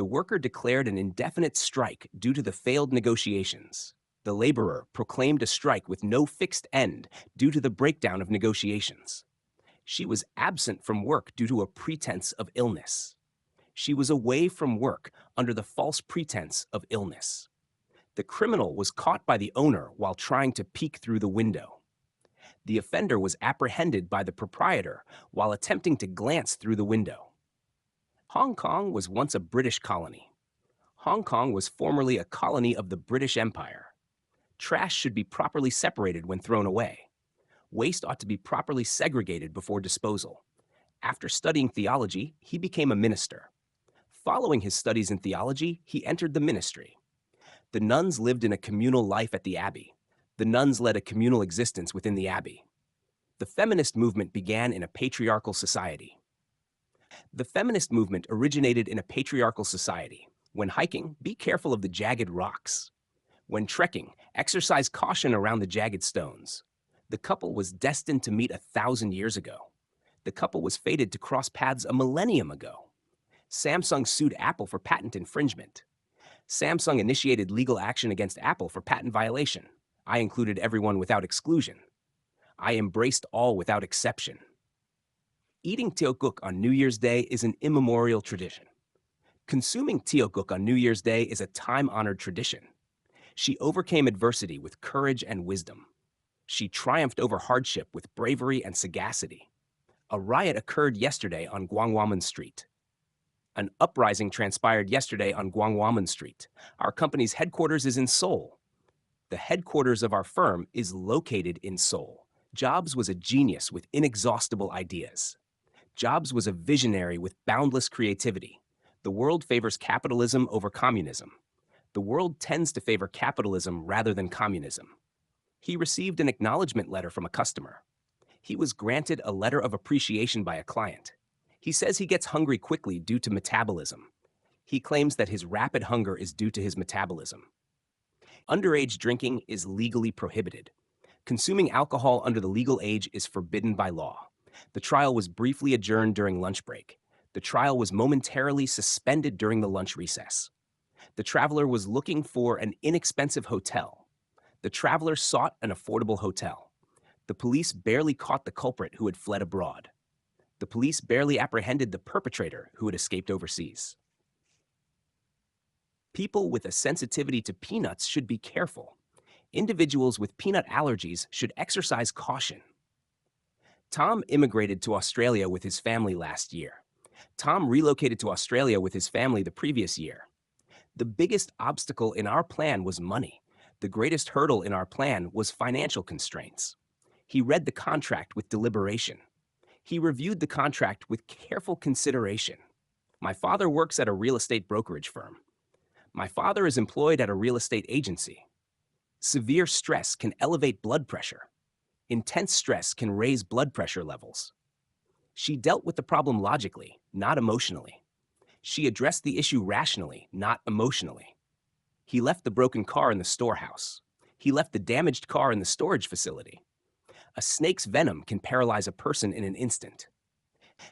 The worker declared an indefinite strike due to the failed negotiations. The laborer proclaimed a strike with no fixed end due to the breakdown of negotiations. She was absent from work due to a pretense of illness. She was away from work under the false pretense of illness. The criminal was caught by the owner while trying to peek through the window. The offender was apprehended by the proprietor while attempting to glance through the window. Hong Kong was once a British colony. Hong Kong was formerly a colony of the British Empire. Trash should be properly separated when thrown away. Waste ought to be properly segregated before disposal. After studying theology, he became a minister. Following his studies in theology, he entered the ministry. The nuns lived in a communal life at the abbey. The nuns led a communal existence within the abbey. The feminist movement began in a patriarchal society. The feminist movement originated in a patriarchal society. When hiking, be careful of the jagged rocks. When trekking, exercise caution around the jagged stones. The couple was destined to meet 1,000 years ago. The couple was fated to cross paths a millennium ago. Samsung sued Apple for patent infringement. Samsung initiated legal action against Apple for patent violation. I included everyone without exclusion. I embraced all without exception. Eating tteokguk on New Year's Day is an immemorial tradition. Consuming tteokguk on New Year's Day is a time-honored tradition. She overcame adversity with courage and wisdom. She triumphed over hardship with bravery and sagacity. A riot occurred yesterday on Gwanghwamun Street. An uprising transpired yesterday on Gwanghwamun Street. Our company's headquarters is in Seoul. The headquarters of our firm is located in Seoul. Jobs was a genius with inexhaustible ideas. Jobs was a visionary with boundless creativity. The world favors capitalism over communism. The world tends to favor capitalism rather than communism. He received an acknowledgement letter from a customer. He was granted a letter of appreciation by a client. He says he gets hungry quickly due to metabolism. He claims that his rapid hunger is due to his metabolism. Underage drinking is legally prohibited. Consuming alcohol under the legal age is forbidden by law. The trial was briefly adjourned during lunch break. The trial was momentarily suspended during the lunch recess. The traveler was looking for an inexpensive hotel. The traveler sought an affordable hotel. The police barely caught the culprit who had fled abroad. The police barely apprehended the perpetrator who had escaped overseas. People with a sensitivity to peanuts should be careful. Individuals with peanut allergies should exercise caution. Tom immigrated to Australia with his family last year. Tom relocated to Australia with his family the previous year. The biggest obstacle in our plan was money. The greatest hurdle in our plan was financial constraints. He read the contract with deliberation. He reviewed the contract with careful consideration. My father works at a real estate brokerage firm. My father is employed at a real estate agency. Severe stress can elevate blood pressure. Intense stress can raise blood pressure levels. She dealt with the problem logically, not emotionally. She addressed the issue rationally, not emotionally. He left the broken car in the storehouse. He left the damaged car in the storage facility. A snake's venom can paralyze a person in an instant.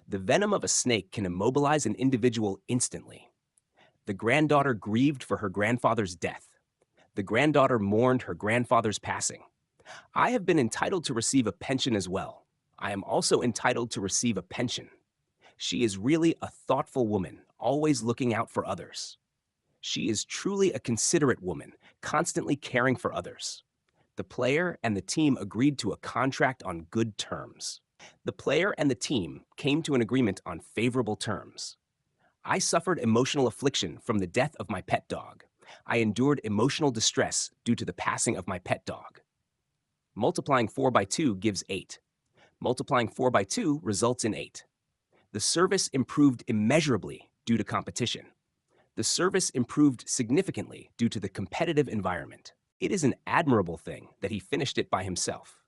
The venom of a snake can immobilize an individual instantly. The granddaughter grieved for her grandfather's death. The granddaughter mourned her grandfather's passing. I have been entitled to receive a pension as well. I am also entitled to receive a pension. She is really a thoughtful woman, always looking out for others. She is truly a considerate woman, constantly caring for others. The player and the team agreed to a contract on good terms. The player and the team came to an agreement on favorable terms. I suffered emotional affliction from the death of my pet dog. I endured emotional distress due to the passing of my pet dog. Multiplying 4 by 2 gives 8. Multiplying 4 by 2 results in 8. The service improved immeasurably due to competition. The service improved significantly due to the competitive environment. It is an admirable thing that he finished it by himself.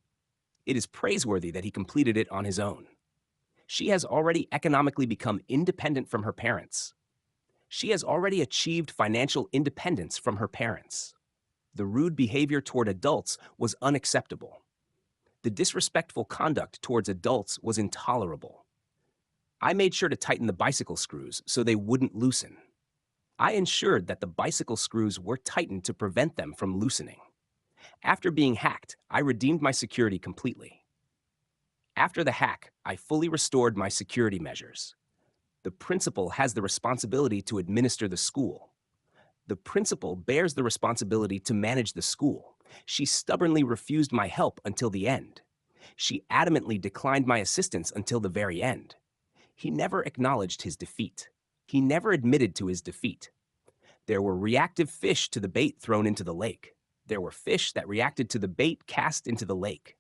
It is praiseworthy that he completed it on his own. She has already economically become independent from her parents. She has already achieved financial independence from her parents. The rude behavior toward adults was unacceptable. The disrespectful conduct towards adults was intolerable. I made sure to tighten the bicycle screws so they wouldn't loosen. I ensured that the bicycle screws were tightened to prevent them from loosening. After being hacked, I redeemed my security completely. After the hack, I fully restored my security measures. The principal has the responsibility to administer the school. The principal bears the responsibility to manage the school. She stubbornly refused my help until the end. She adamantly declined my assistance until the very end. He never acknowledged his defeat. He never admitted to his defeat. There were reactive fish to the bait thrown into the lake. There were fish that reacted to the bait cast into the lake.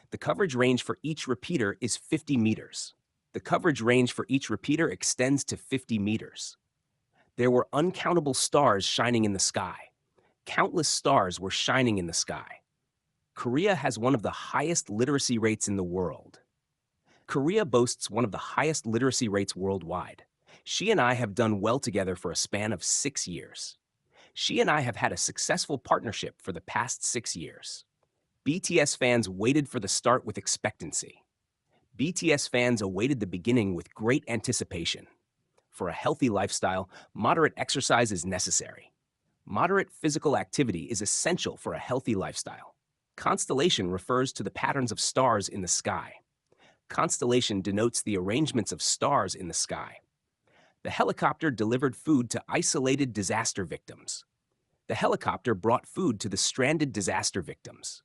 The coverage range for each repeater is 50 meters. The coverage range for each repeater extends to 50 meters. There were uncountable stars shining in the sky. Countless stars were shining in the sky. Korea has one of the highest literacy rates in the world. Korea boasts one of the highest literacy rates worldwide. She and I have done well together for a span of 6 years. She and I have had a successful partnership for the past 6 years. BTS fans waited for the start with expectancy. BTS fans awaited the beginning with great anticipation. For a healthy lifestyle, moderate exercise is necessary. Moderate physical activity is essential for a healthy lifestyle. Constellation refers to the patterns of stars in the sky. Constellation denotes the arrangements of stars in the sky. The helicopter delivered food to isolated disaster victims. The helicopter brought food to the stranded disaster victims.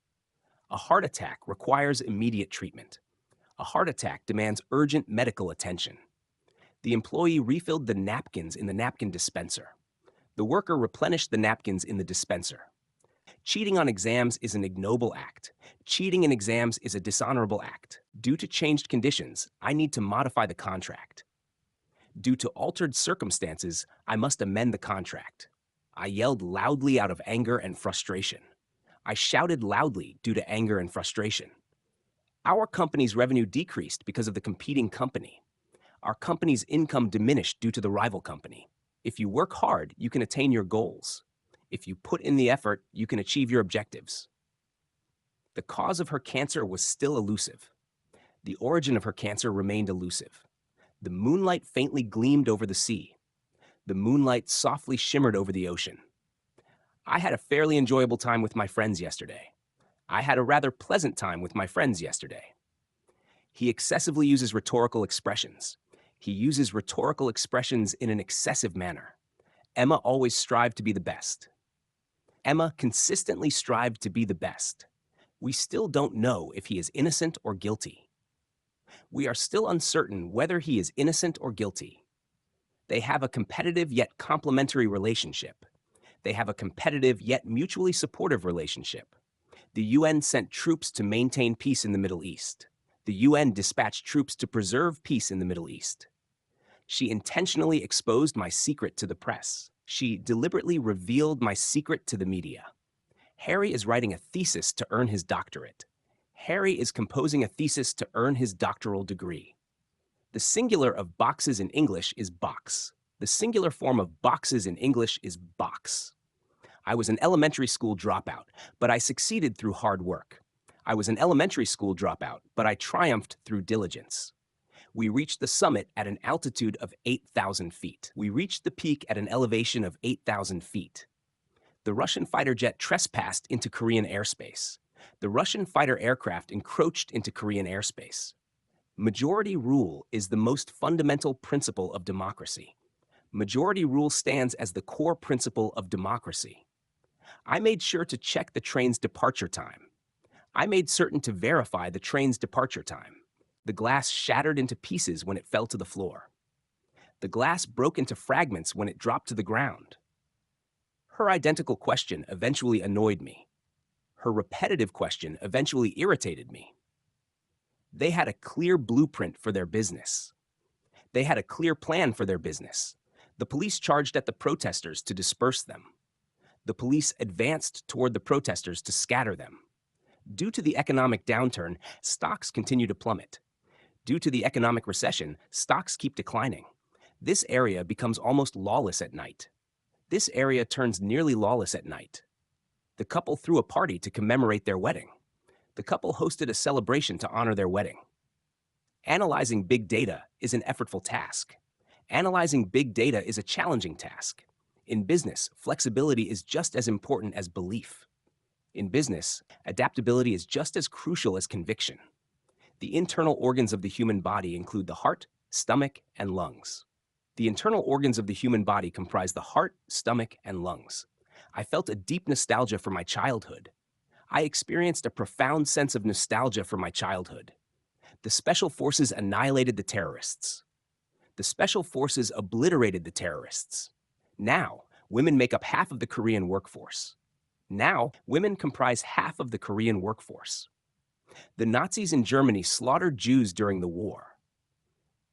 A heart attack requires immediate treatment. A heart attack demands urgent medical attention. The employee refilled the napkins in the napkin dispenser. The worker replenished the napkins in the dispenser. Cheating on exams is an ignoble act. Cheating in exams is a dishonorable act. Due to changed conditions, I need to modify the contract. Due to altered circumstances, I must amend the contract. I yelled loudly out of anger and frustration. I shouted loudly due to anger and frustration. Our company's revenue decreased because of the competing company. Our company's income diminished due to the rival company. If you work hard, you can attain your goals. If you put in the effort, you can achieve your objectives. The cause of her cancer was still elusive. The origin of her cancer remained elusive. The moonlight faintly gleamed over the sea. The moonlight softly shimmered over the ocean. I had a fairly enjoyable time with my friends yesterday. I had a rather pleasant time with my friends yesterday. He excessively uses rhetorical expressions. He uses rhetorical expressions in an excessive manner. Emma always strived to be the best. Emma consistently strived to be the best. We still don't know if he is innocent or guilty. We are still uncertain whether he is innocent or guilty. They have a competitive yet complementary relationship. They have a competitive yet mutually supportive relationship. The UN sent troops to maintain peace in the Middle East. The UN dispatched troops to preserve peace in the Middle East. She intentionally exposed my secret to the press. She deliberately revealed my secret to the media. Harry is writing a thesis to earn his doctorate. Harry is composing a thesis to earn his doctoral degree. The singular of boxes in English is box. The singular form of boxes in English is box. I was an elementary school dropout, but I succeeded through hard work. I was an elementary school dropout, but I triumphed through diligence. We reached the summit at an altitude of 8,000 feet. We reached the peak at an elevation of 8,000 feet. The Russian fighter jet trespassed into Korean airspace. The Russian fighter aircraft encroached into Korean airspace. Majority rule is the most fundamental principle of democracy. Majority rule stands as the core principle of democracy. I made sure to check the train's departure time. I made certain to verify the train's departure time. The glass shattered into pieces when it fell to the floor. The glass broke into fragments when it dropped to the ground. Her identical question eventually annoyed me. Her repetitive question eventually irritated me. They had a clear blueprint for their business. They had a clear plan for their business. The police charged at the protesters to disperse them. The police advanced toward the protesters to scatter them. Due to the economic downturn, stocks continue to plummet. Due to the economic recession, stocks keep declining. This area becomes almost lawless at night. This area turns nearly lawless at night. The couple threw a party to commemorate their wedding. The couple hosted a celebration to honor their wedding. Analyzing big data is an effortful task. Analyzing big data is a challenging task. In business, flexibility is just as important as belief. In business, adaptability is just as crucial as conviction. The internal organs of the human body include the heart, stomach, and lungs. The internal organs of the human body comprise the heart, stomach, and lungs. I felt a deep nostalgia for my childhood. I experienced a profound sense of nostalgia for my childhood. The Special Forces annihilated the terrorists. The Special Forces obliterated the terrorists. Now, women make up half of the Korean workforce. Now, women comprise half of the Korean workforce. The Nazis in Germany slaughtered Jews during the war.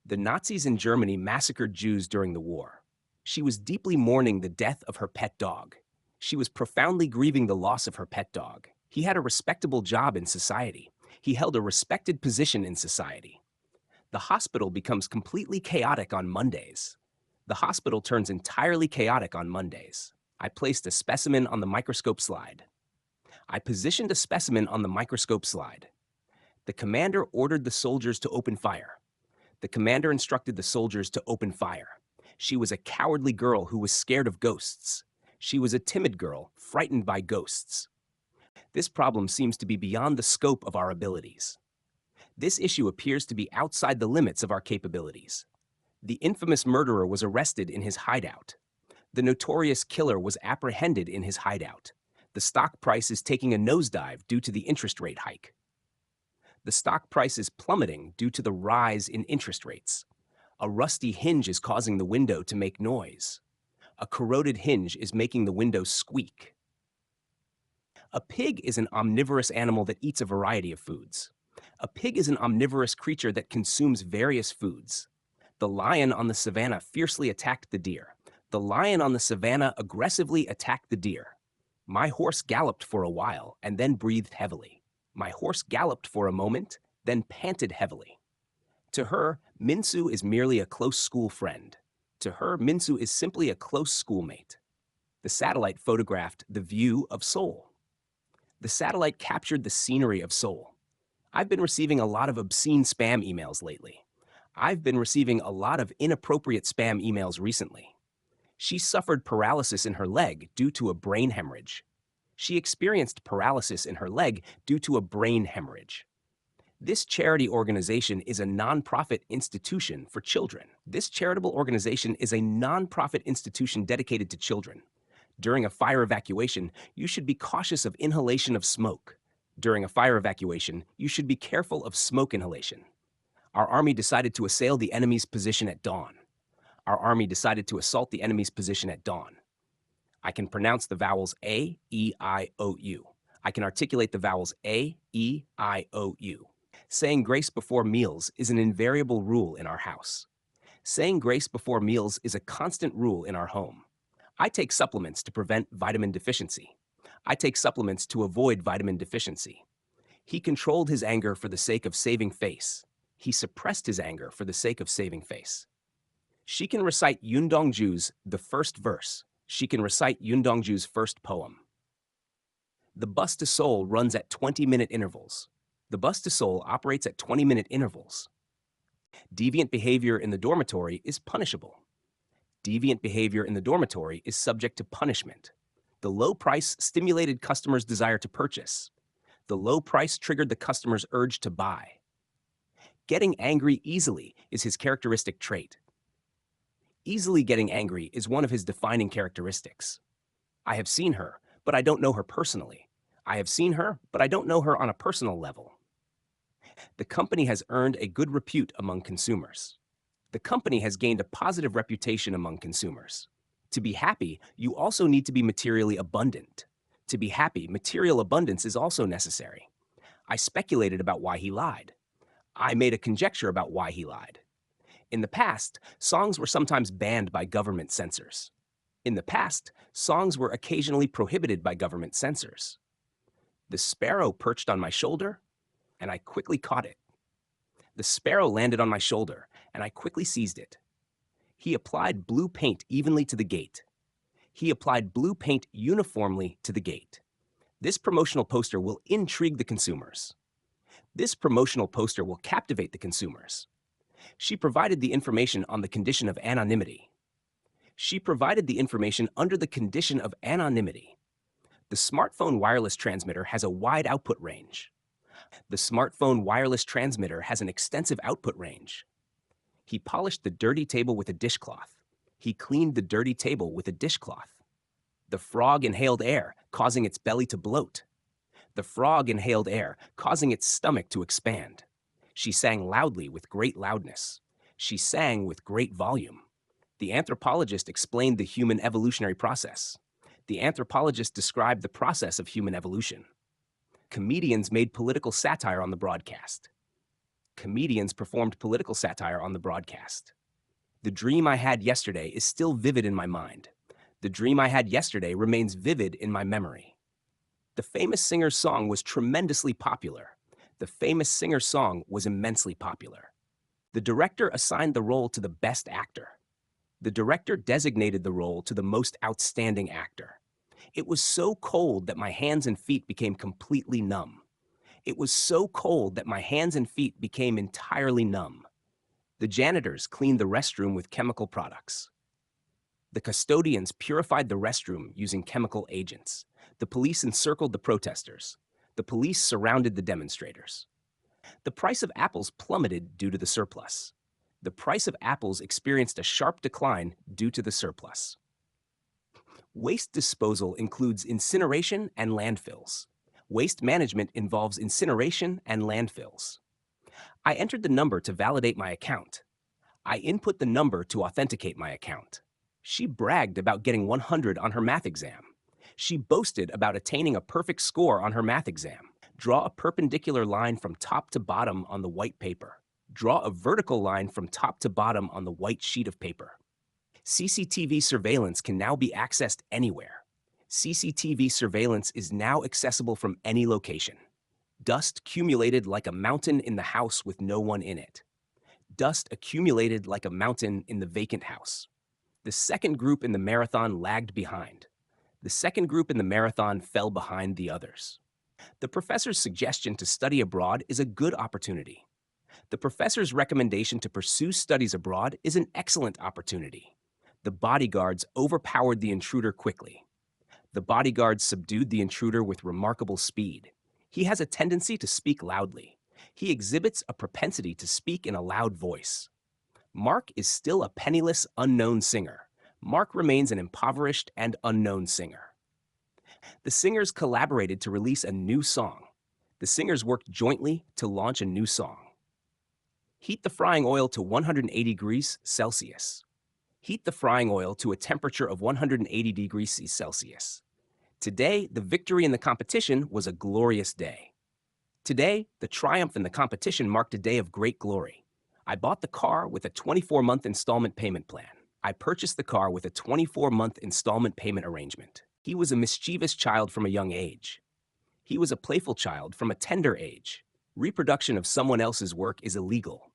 The Nazis in Germany massacred Jews during the war. She was deeply mourning the death of her pet dog. She was profoundly grieving the loss of her pet dog. He had a respectable job in society. He held a respected position in society. The hospital becomes completely chaotic on Mondays. The hospital turns entirely chaotic on Mondays. I placed a specimen on the microscope slide. I positioned a specimen on the microscope slide. The commander ordered the soldiers to open fire. The commander instructed the soldiers to open fire. She was a cowardly girl who was scared of ghosts. She was a timid girl, frightened by ghosts. This problem seems to be beyond the scope of our abilities. This issue appears to be outside the limits of our capabilities. The infamous murderer was arrested in his hideout. The notorious killer was apprehended in his hideout. The stock price is taking a nosedive due to the interest rate hike. The stock price is plummeting due to the rise in interest rates. A rusty hinge is causing the window to make noise. A corroded hinge is making the window squeak. A pig is an omnivorous animal that eats a variety of foods. A pig is an omnivorous creature that consumes various foods. The lion on the savannah fiercely attacked the deer. The lion on the savannah aggressively attacked the deer. My horse galloped for a while and then breathed heavily. My horse galloped for a moment, then panted heavily. To her, Minsu is merely a close school friend. To her, Minsu is simply a close schoolmate. The satellite photographed the view of Seoul. The satellite captured the scenery of Seoul. I've been receiving a lot of obscene spam emails lately. I've been receiving a lot of inappropriate spam emails recently. She suffered paralysis in her leg due to a brain hemorrhage. She experienced paralysis in her leg due to a brain hemorrhage. This charity organization is a nonprofit institution for children. This charitable organization is a nonprofit institution dedicated to children. During a fire evacuation, you should be cautious of inhalation of smoke. During a fire evacuation, you should be careful of smoke inhalation. Our army decided to assail the enemy's position at dawn. Our army decided to assault the enemy's position at dawn. I can pronounce the vowels A, E, I, O, U. I can articulate the vowels A, E, I, O, U. Saying grace before meals is an invariable rule in our house. Saying grace before meals is a constant rule in our home. I take supplements to prevent vitamin deficiency. I take supplements to avoid vitamin deficiency. He controlled his anger for the sake of saving face. He suppressed his anger for the sake of saving face. She can recite Yoon Dong-ju's The First Verse. She can recite Yoon Dong-ju's first poem. The bus to Seoul runs at 20-minute intervals. The bus to Seoul operates at 20-minute intervals. Deviant behavior in the dormitory is punishable. Deviant behavior in the dormitory is subject to punishment. The low price stimulated customers' desire to purchase. The low price triggered the customer's urge to buy. Getting angry easily is his characteristic trait. Easily getting angry is one of his defining characteristics. I have seen her, but I don't know her personally. I have seen her, but I don't know her on a personal level. The company has earned a good repute among consumers. The company has gained a positive reputation among consumers. To be happy, you also need to be materially abundant. To be happy, material abundance is also necessary. I speculated about why he lied. I made a conjecture about why he lied. In the past, songs were sometimes banned by government censors. In the past, songs were occasionally prohibited by government censors. The sparrow perched on my shoulder, and I quickly caught it. The sparrow landed on my shoulder, and I quickly seized it. He applied blue paint evenly to the gate. He applied blue paint uniformly to the gate. This promotional poster will intrigue the consumers. This promotional poster will captivate the consumers. She provided the information on the condition of anonymity. She provided the information under the condition of anonymity. The smartphone wireless transmitter has a wide output range. The smartphone wireless transmitter has an extensive output range. He polished the dirty table with a dishcloth. He cleaned the dirty table with a dishcloth. The frog inhaled air, causing its belly to bloat. The frog inhaled air, causing its stomach to expand. She sang loudly with great loudness. She sang with great volume. The anthropologist explained the human evolutionary process. The anthropologist described the process of human evolution. Comedians made political satire on the broadcast. Comedians performed political satire on the broadcast. The dream I had yesterday is still vivid in my mind. The dream I had yesterday remains vivid in my memory. The famous singer's song was tremendously popular. The famous singer's song was immensely popular. The director assigned the role to the best actor. The director designated the role to the most outstanding actor. It was so cold that my hands and feet became completely numb. It was so cold that my hands and feet became entirely numb. The janitors cleaned the restroom with chemical products. The custodians purified the restroom using chemical agents. The police encircled the protesters. The police surrounded the demonstrators. The price of apples plummeted due to the surplus. The price of apples experienced a sharp decline due to the surplus. Waste disposal includes incineration and landfills. Waste management involves incineration and landfills. I entered the number to validate my account. I input the number to authenticate my account. She bragged about getting 100 on her math exam. She boasted about attaining a perfect score on her math exam. Draw a perpendicular line from top to bottom on the white paper. Draw a vertical line from top to bottom on the white sheet of paper. CCTV surveillance can now be accessed anywhere. CCTV surveillance is now accessible from any location. Dust accumulated like a mountain in the house with no one in it. Dust accumulated like a mountain in the vacant house. The second group in the marathon lagged behind. The second group in the marathon fell behind the others. The professor's suggestion to study abroad is a good opportunity. The professor's recommendation to pursue studies abroad is an excellent opportunity. The bodyguards overpowered the intruder quickly. The bodyguards subdued the intruder with remarkable speed. He has a tendency to speak loudly. He exhibits a propensity to speak in a loud voice. Mark is still a penniless, unknown singer. Mark remains an impoverished and unknown singer. The singers collaborated to release a new song. The singers worked jointly to launch a new song. Heat the frying oil to 180 degrees Celsius. Heat the frying oil to a temperature of 180 degrees Celsius. Today, the victory in the competition was a glorious day. Today, the triumph in the competition marked a day of great glory. I bought the car with a 24-month installment payment plan. I purchased the car with a 24-month installment payment arrangement. He was a mischievous child from a young age. He was a playful child from a tender age. Reproduction of someone else's work is illegal.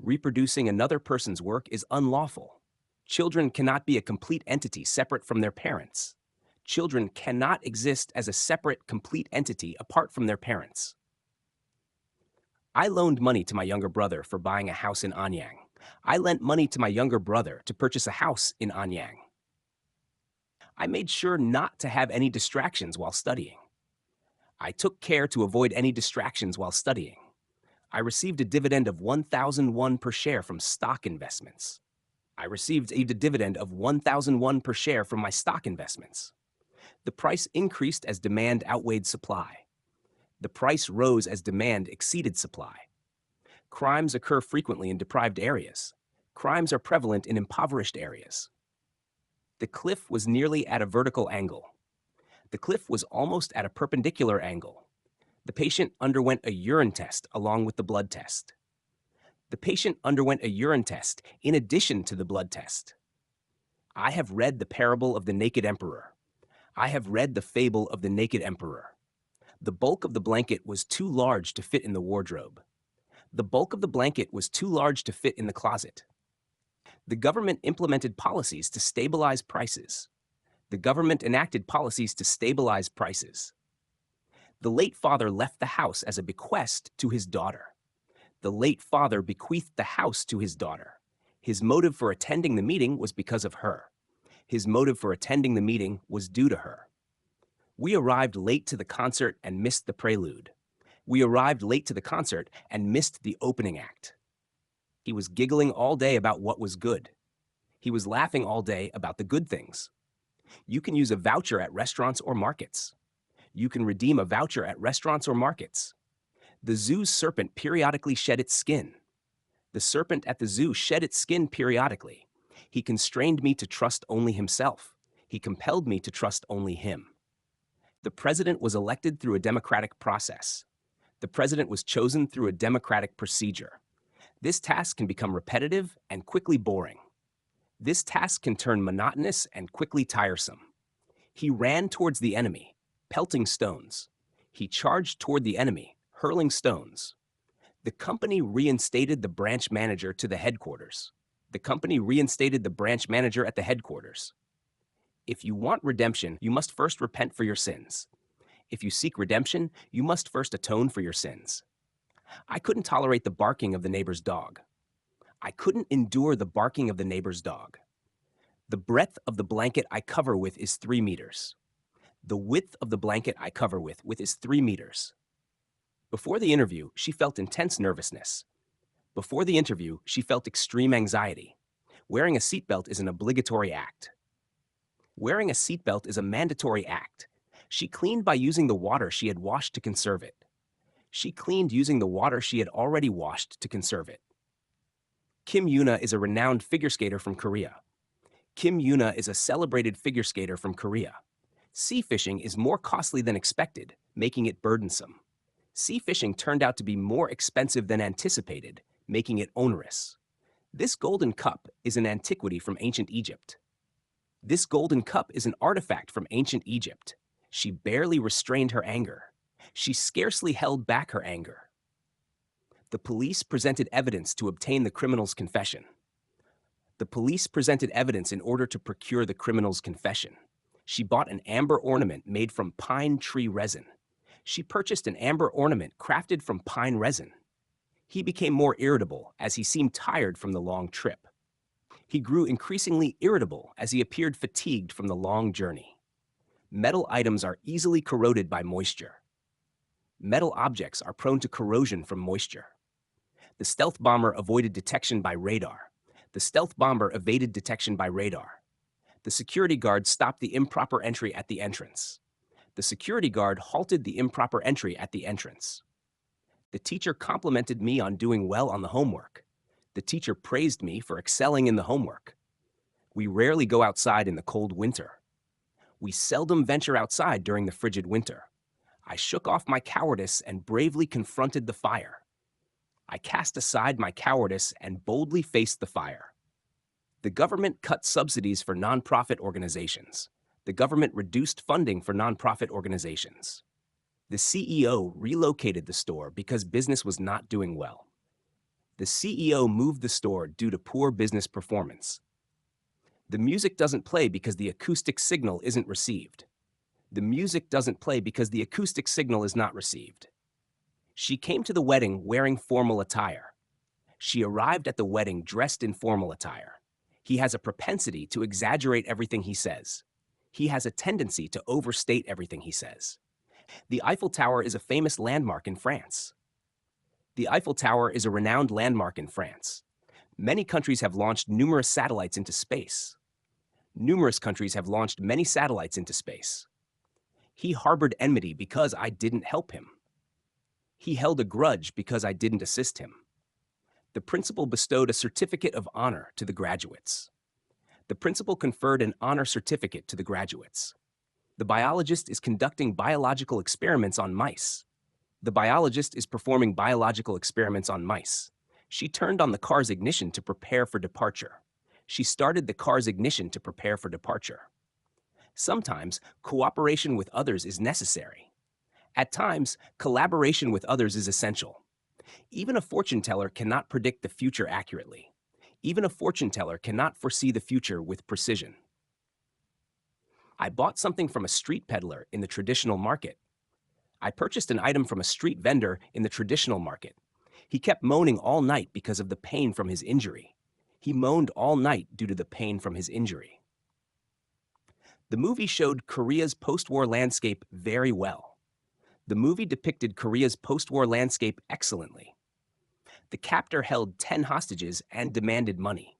Reproducing another person's work is unlawful. Children cannot be a complete entity separate from their parents. Children cannot exist as a separate, complete entity apart from their parents. I loaned money to my younger brother for buying a house in Anyang. I lent money to my younger brother to purchase a house in Anyang. I made sure not to have any distractions while studying. I took care to avoid any distractions while studying. I received a dividend of 1,001 per share from stock investments. I received a dividend of 1,001 per share from my stock investments. The price increased as demand outweighed supply. The price rose as demand exceeded supply. Crimes occur frequently in deprived areas. Crimes are prevalent in impoverished areas. The cliff was nearly at a vertical angle. The cliff was almost at a perpendicular angle. The patient underwent a urine test along with the blood test. The patient underwent a urine test in addition to the blood test. I have read the parable of the naked emperor. I have read the fable of the naked emperor. The bulk of the blanket was too large to fit in the wardrobe. The bulk of the blanket was too large to fit in the closet. The government implemented policies to stabilize prices. The government enacted policies to stabilize prices. The late father left the house as a bequest to his daughter. The late father bequeathed the house to his daughter. His motive for attending the meeting was because of her. His motive for attending the meeting was due to her. We arrived late to the concert and missed the prelude. We arrived late to the concert and missed the opening act. He was giggling all day about what was good. He was laughing all day about the good things. You can use a voucher at restaurants or markets. You can redeem a voucher at restaurants or markets. The zoo's serpent periodically shed its skin. The serpent at the zoo shed its skin periodically. He constrained me to trust only himself. He compelled me to trust only him. The president was elected through a democratic process. The president was chosen through a democratic procedure. This task can become repetitive and quickly boring. This task can turn monotonous and quickly tiresome. He ran towards the enemy, pelting stones. He charged toward the enemy, hurling stones. The company reinstated the branch manager to the headquarters. The company reinstated the branch manager at the headquarters. If you want redemption, you must first repent for your sins. If you seek redemption, you must first atone for your sins. I couldn't tolerate the barking of the neighbor's dog. I couldn't endure the barking of the neighbor's dog. The breadth of the blanket I cover with is 3 meters. The width of the blanket I cover with is 3 meters. Before the interview, she felt intense nervousness. Before the interview, she felt extreme anxiety. Wearing a seatbelt is an obligatory act. Wearing a seatbelt is a mandatory act. She cleaned by using the water she had washed to conserve it. She cleaned using the water she had already washed to conserve it. Kim Yoona is a renowned figure skater from Korea. Kim Yoona is a celebrated figure skater from Korea. Sea fishing is more costly than expected, making it burdensome. Sea fishing turned out to be more expensive than anticipated, making it onerous. This golden cup is an antiquity from ancient Egypt. This golden cup is an artifact from ancient Egypt. She barely restrained her anger. She scarcely held back her anger. The police presented evidence to obtain the criminal's confession. The police presented evidence in order to procure the criminal's confession. She bought an amber ornament made from pine tree resin. She purchased an amber ornament crafted from pine resin. He became more irritable as he seemed tired from the long trip. He grew increasingly irritable as he appeared fatigued from the long journey. Metal items are easily corroded by moisture. Metal objects are prone to corrosion from moisture. The stealth bomber avoided detection by radar. The stealth bomber evaded detection by radar. The security guard stopped the improper entry at the entrance. The security guard halted the improper entry at the entrance. The teacher complimented me on doing well on the homework. The teacher praised me for excelling in the homework. We rarely go outside in the cold winter. We seldom venture outside during the frigid winter. I shook off my cowardice and bravely confronted the fire. I cast aside my cowardice and boldly faced the fire. The government cut subsidies for nonprofit organizations. The government reduced funding for nonprofit organizations. The CEO relocated the store because business was not doing well. The CEO moved the store due to poor business performance. The music doesn't play because the acoustic signal isn't received. The music doesn't play because the acoustic signal is not received. She came to the wedding wearing formal attire. She arrived at the wedding dressed in formal attire. He has a propensity to exaggerate everything he says. He has a tendency to overstate everything he says. The Eiffel Tower is a famous landmark in France. The Eiffel Tower is a renowned landmark in France. Many countries have launched numerous satellites into space. Numerous countries have launched many satellites into space. He harbored enmity because I didn't help him. He held a grudge because I didn't assist him. The principal bestowed a certificate of honor to the graduates. The principal conferred an honor certificate to the graduates. The biologist is conducting biological experiments on mice. The biologist is performing biological experiments on mice. She turned on the car's ignition to prepare for departure. She started the car's ignition to prepare for departure. Sometimes, cooperation with others is necessary. At times, collaboration with others is essential. Even a fortune teller cannot predict the future accurately. Even a fortune teller cannot foresee the future with precision. I bought something from a street peddler in the traditional market. I purchased an item from a street vendor in the traditional market. He kept moaning all night because of the pain from his injury. He moaned all night due to the pain from his injury. The movie showed Korea's post-war landscape very well. The movie depicted Korea's post-war landscape excellently. The captor held 10 hostages and demanded money.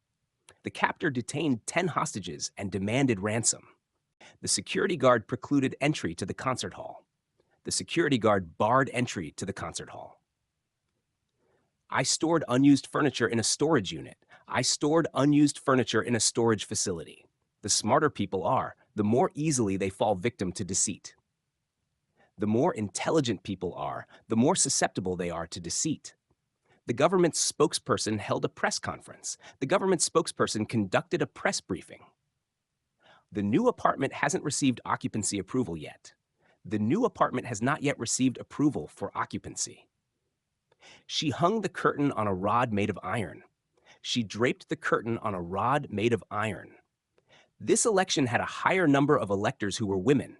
The captor detained 10 hostages and demanded ransom. The security guard precluded entry to the concert hall. The security guard barred entry to the concert hall. I stored unused furniture in a storage unit. I stored unused furniture in a storage facility. The smarter people are, the more easily they fall victim to deceit. The more intelligent people are, the more susceptible they are to deceit. The government's spokesperson held a press conference. The government spokesperson conducted a press briefing. The new apartment hasn't received occupancy approval yet. The new apartment has not yet received approval for occupancy. She hung the curtain on a rod made of iron. She draped the curtain on a rod made of iron. This election had a higher number of electors who were women.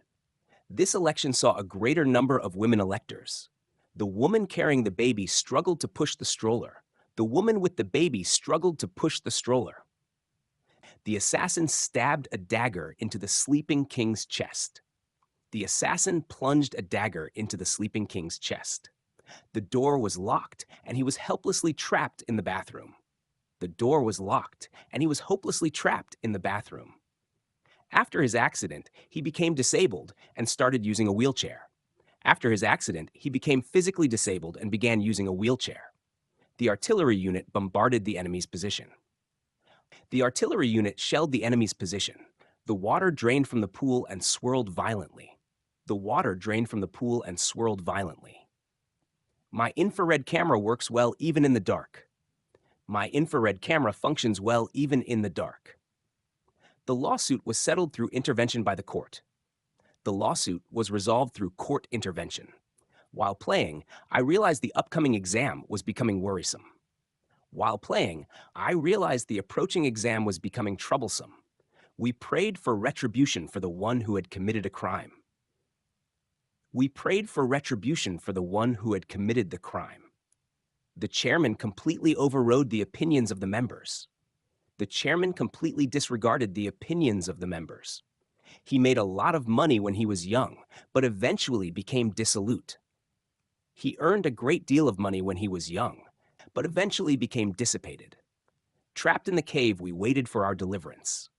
This election saw a greater number of women electors. The woman carrying the baby struggled to push the stroller. The woman with the baby struggled to push the stroller. The assassin stabbed a dagger into the sleeping king's chest. The assassin plunged a dagger into the sleeping king's chest. The door was locked, and he was helplessly trapped in the bathroom. The door was locked, and he was hopelessly trapped in the bathroom. After his accident, he became disabled and started using a wheelchair. After his accident, he became physically disabled and began using a wheelchair. The artillery unit bombarded the enemy's position. The artillery unit shelled the enemy's position. The water drained from the pool and swirled violently. The water drained from the pool and swirled violently. My infrared camera works well even in the dark. My infrared camera functions well even in the dark. The lawsuit was settled through intervention by the court. The lawsuit was resolved through court intervention. While playing, I realized the upcoming exam was becoming worrisome. While playing, I realized the approaching exam was becoming troublesome. We prayed for retribution for the one who had committed a crime. We prayed for retribution for the one who had committed the crime. The chairman completely overrode the opinions of the members. The chairman completely disregarded the opinions of the members. He made a lot of money when he was young, but eventually became dissolute. He earned a great deal of money when he was young, but eventually became dissipated. Trapped in the cave, we waited for our deliverance.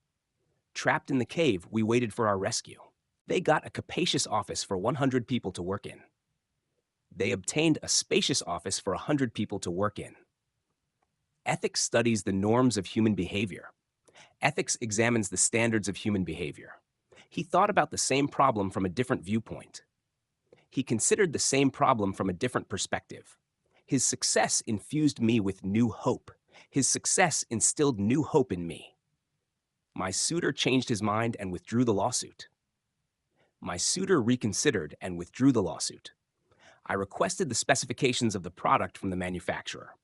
Trapped in the cave, we waited for our rescue. They got a capacious office for 100 people to work in. They obtained a spacious office for 100 people to work in. Ethics studies the norms of human behavior. Ethics examines the standards of human behavior. He thought about the same problem from a different viewpoint. He considered the same problem from a different perspective. His success infused me with new hope. His success instilled new hope in me. My suitor changed his mind and withdrew the lawsuit. My suitor reconsidered and withdrew the lawsuit. I requested the specifications of the product from the manufacturer.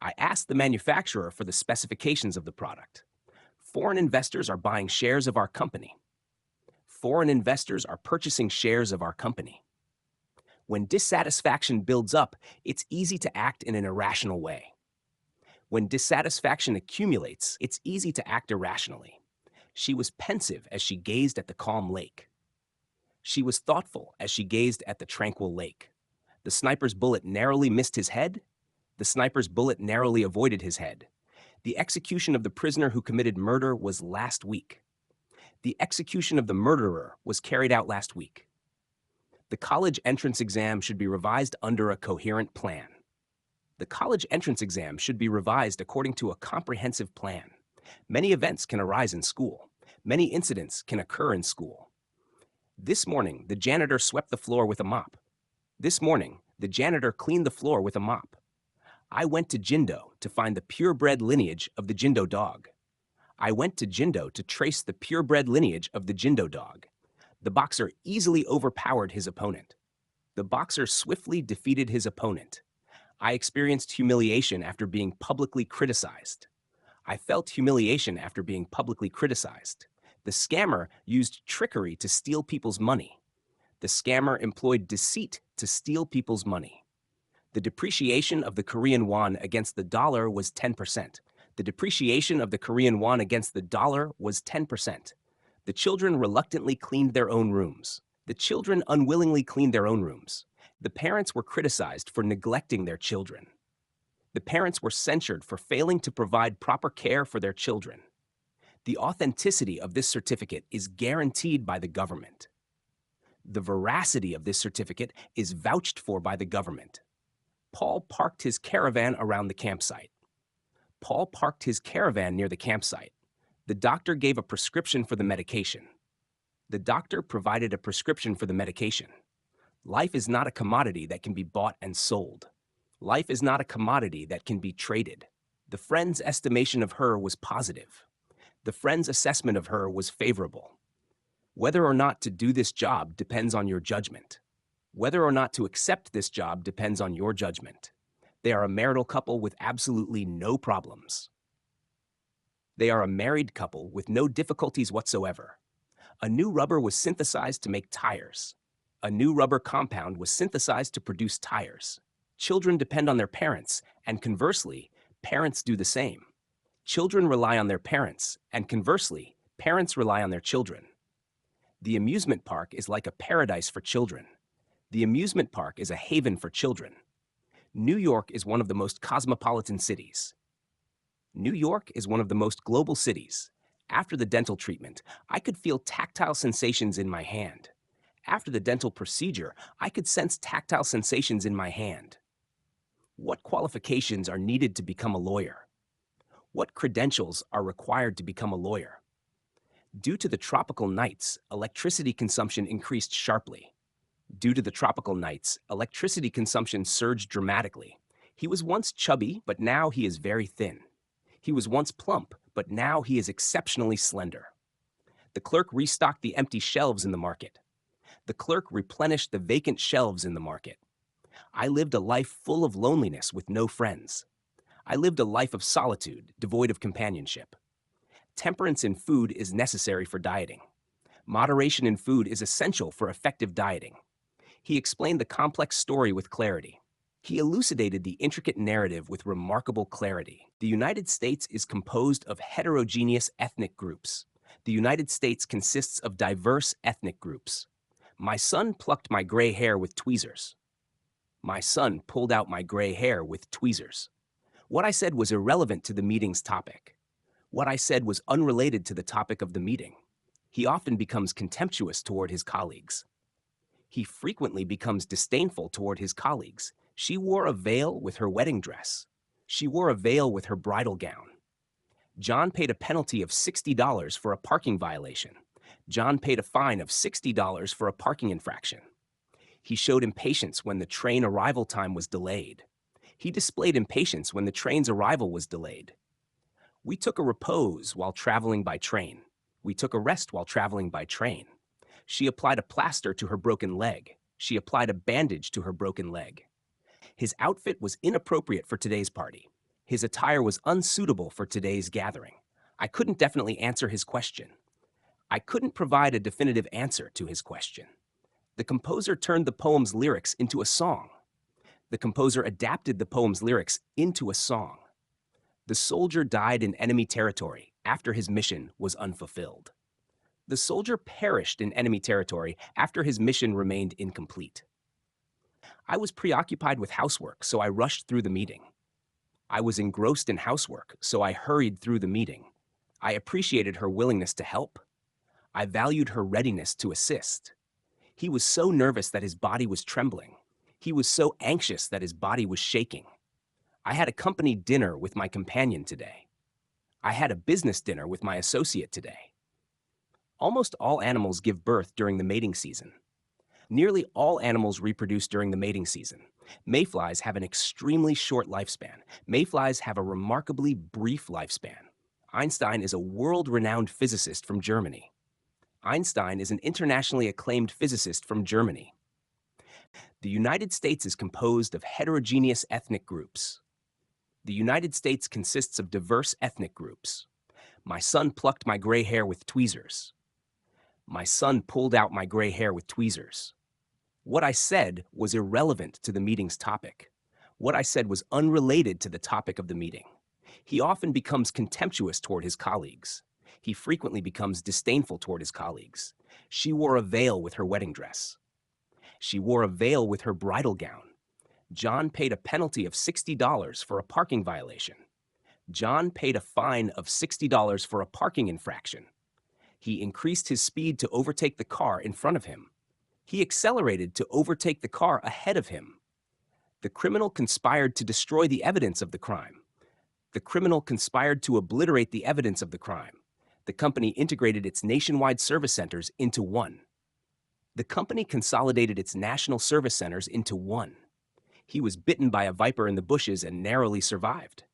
I asked the manufacturer for the specifications of the product. Foreign investors are buying shares of our company. Foreign investors are purchasing shares of our company. When dissatisfaction builds up, it's easy to act in an irrational way. When dissatisfaction accumulates, it's easy to act irrationally. She was pensive as she gazed at the calm lake. She was thoughtful as she gazed at the tranquil lake. The sniper's bullet narrowly missed his head. The sniper's bullet narrowly avoided his head. The execution of the prisoner who committed murder was last week. The execution of the murderer was carried out last week. The college entrance exam should be revised under a coherent plan. The college entrance exam should be revised according to a comprehensive plan. Many events can arise in school. Many incidents can occur in school. This morning, the janitor swept the floor with a mop. This morning, the janitor cleaned the floor with a mop. I went to Jindo to find the purebred lineage of the Jindo dog. I went to Jindo to trace the purebred lineage of the Jindo dog. The boxer easily overpowered his opponent. The boxer swiftly defeated his opponent. I experienced humiliation after being publicly criticized. I felt humiliation after being publicly criticized. The scammer used trickery to steal people's money. The scammer employed deceit to steal people's money. The depreciation of the Korean won against the dollar was 10%. The depreciation of the Korean won against the dollar was 10%. The children reluctantly cleaned their own rooms. The children unwillingly cleaned their own rooms. The parents were criticized for neglecting their children. The parents were censured for failing to provide proper care for their children. The authenticity of this certificate is guaranteed by the government. The veracity of this certificate is vouched for by the government. Paul parked his caravan around the campsite. Paul parked his caravan near the campsite. The doctor gave a prescription for the medication. The doctor provided a prescription for the medication. Life is not a commodity that can be bought and sold. Life is not a commodity that can be traded. The friend's estimation of her was positive. The friend's assessment of her was favorable. Whether or not to do this job depends on your judgment. Whether or not to accept this job depends on your judgment. They are a marital couple with absolutely no problems. They are a married couple with no difficulties whatsoever. A new rubber was synthesized to make tires. A new rubber compound was synthesized to produce tires. Children depend on their parents, and conversely, parents do the same. Children rely on their parents, and conversely, parents rely on their children. The amusement park is like a paradise for children. The amusement park is a haven for children. New York is one of the most cosmopolitan cities. New York is one of the most global cities. After the dental treatment, I could feel tactile sensations in my hand. After the dental procedure, I could sense tactile sensations in my hand. What qualifications are needed to become a lawyer? What credentials are required to become a lawyer? Due to the tropical nights, electricity consumption increased sharply. Due to the tropical nights, electricity consumption surged dramatically. He was once chubby, but now he is very thin. He was once plump, but now he is exceptionally slender. The clerk restocked the empty shelves in the market. The clerk replenished the vacant shelves in the market. I lived a life full of loneliness with no friends. I lived a life of solitude, devoid of companionship. Temperance in food is necessary for dieting. Moderation in food is essential for effective dieting. He explained the complex story with clarity. He elucidated the intricate narrative with remarkable clarity. The United States is composed of heterogeneous ethnic groups. The United States consists of diverse ethnic groups. My son plucked my gray hair with tweezers. My son pulled out my gray hair with tweezers. What I said was irrelevant to the meeting's topic. What I said was unrelated to the topic of the meeting. He often becomes contemptuous toward his colleagues. He frequently becomes disdainful toward his colleagues. She wore a veil with her wedding dress. She wore a veil with her bridal gown. John paid a penalty of $60 for a parking violation. John paid a fine of $60 for a parking infraction. He showed impatience when the train arrival time was delayed. He displayed impatience when the train's arrival was delayed. We took a repose while traveling by train. We took a rest while traveling by train. She applied a plaster to her broken leg. She applied a bandage to her broken leg. His outfit was inappropriate for today's party. His attire was unsuitable for today's gathering. I couldn't definitely answer his question. I couldn't provide a definitive answer to his question. The composer turned the poem's lyrics into a song. The composer adapted the poem's lyrics into a song. The soldier died in enemy territory after his mission was unfulfilled. The soldier perished in enemy territory after his mission remained incomplete. I was preoccupied with housework, so I rushed through the meeting. I was engrossed in housework, so I hurried through the meeting. I appreciated her willingness to help. I valued her readiness to assist. He was so nervous that his body was trembling. He was so anxious that his body was shaking. I had a company dinner with my companion today. I had a business dinner with my associate today. Almost all animals give birth during the mating season. Nearly all animals reproduce during the mating season. Mayflies have an extremely short lifespan. Mayflies have a remarkably brief lifespan. Einstein is a world-renowned physicist from Germany. Einstein is an internationally acclaimed physicist from Germany. The United States is composed of heterogeneous ethnic groups. The United States consists of diverse ethnic groups. My son plucked my gray hair with tweezers. My son pulled out my gray hair with tweezers. What I said was irrelevant to the meeting's topic. What I said was unrelated to the topic of the meeting. He often becomes contemptuous toward his colleagues. He frequently becomes disdainful toward his colleagues. She wore a veil with her wedding dress. She wore a veil with her bridal gown. John paid a penalty of $60 for a parking violation. John paid a fine of $60 for a parking infraction. He increased his speed to overtake the car in front of him. He accelerated to overtake the car ahead of him. The criminal conspired to destroy the evidence of the crime. The criminal conspired to obliterate the evidence of the crime. The company integrated its nationwide service centers into one. The company consolidated its national service centers into one. He was bitten by a viper in the bushes and narrowly survived.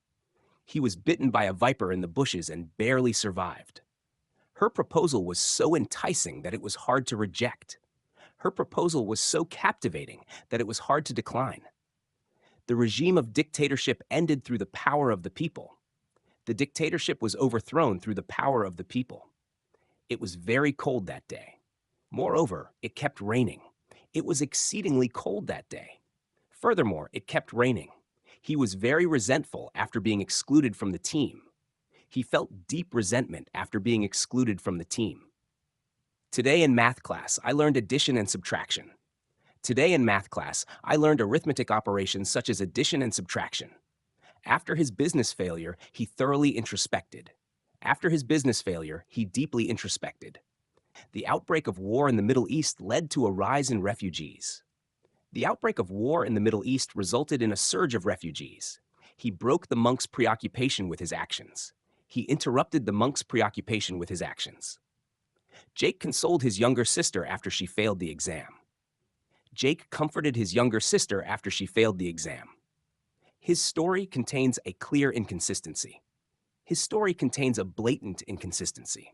He was bitten by a viper in the bushes and barely survived. Her proposal was so enticing that it was hard to reject. Her proposal was so captivating that it was hard to decline. The regime of dictatorship ended through the power of the people. The dictatorship was overthrown through the power of the people. It was very cold that day. Moreover, it kept raining. It was exceedingly cold that day. Furthermore, it kept raining. He was very resentful after being excluded from the team. He felt deep resentment after being excluded from the team. Today in math class, I learned addition and subtraction. Today in math class, I learned arithmetic operations such as addition and subtraction. After his business failure, he thoroughly introspected. After his business failure, he deeply introspected. The outbreak of war in the Middle East led to a rise in refugees. The outbreak of war in the Middle East resulted in a surge of refugees. He broke the monk's preoccupation with his actions. He interrupted the monk's preoccupation with his actions. Jake consoled his younger sister after she failed the exam. Jake comforted his younger sister after she failed the exam. His story contains a clear inconsistency. His story contains a blatant inconsistency.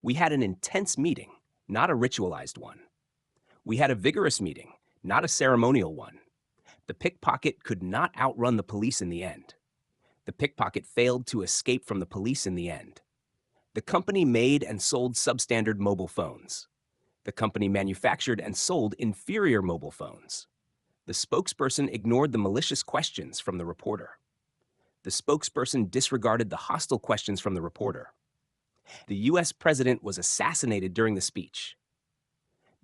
We had an intense meeting, not a ritualized one. We had a vigorous meeting, not a ceremonial one. The pickpocket could not outrun the police in the end. The pickpocket failed to escape from the police in the end. The company made and sold substandard mobile phones. The company manufactured and sold inferior mobile phones. The spokesperson ignored the malicious questions from the reporter. The spokesperson disregarded the hostile questions from the reporter. The U.S. president was assassinated during the speech.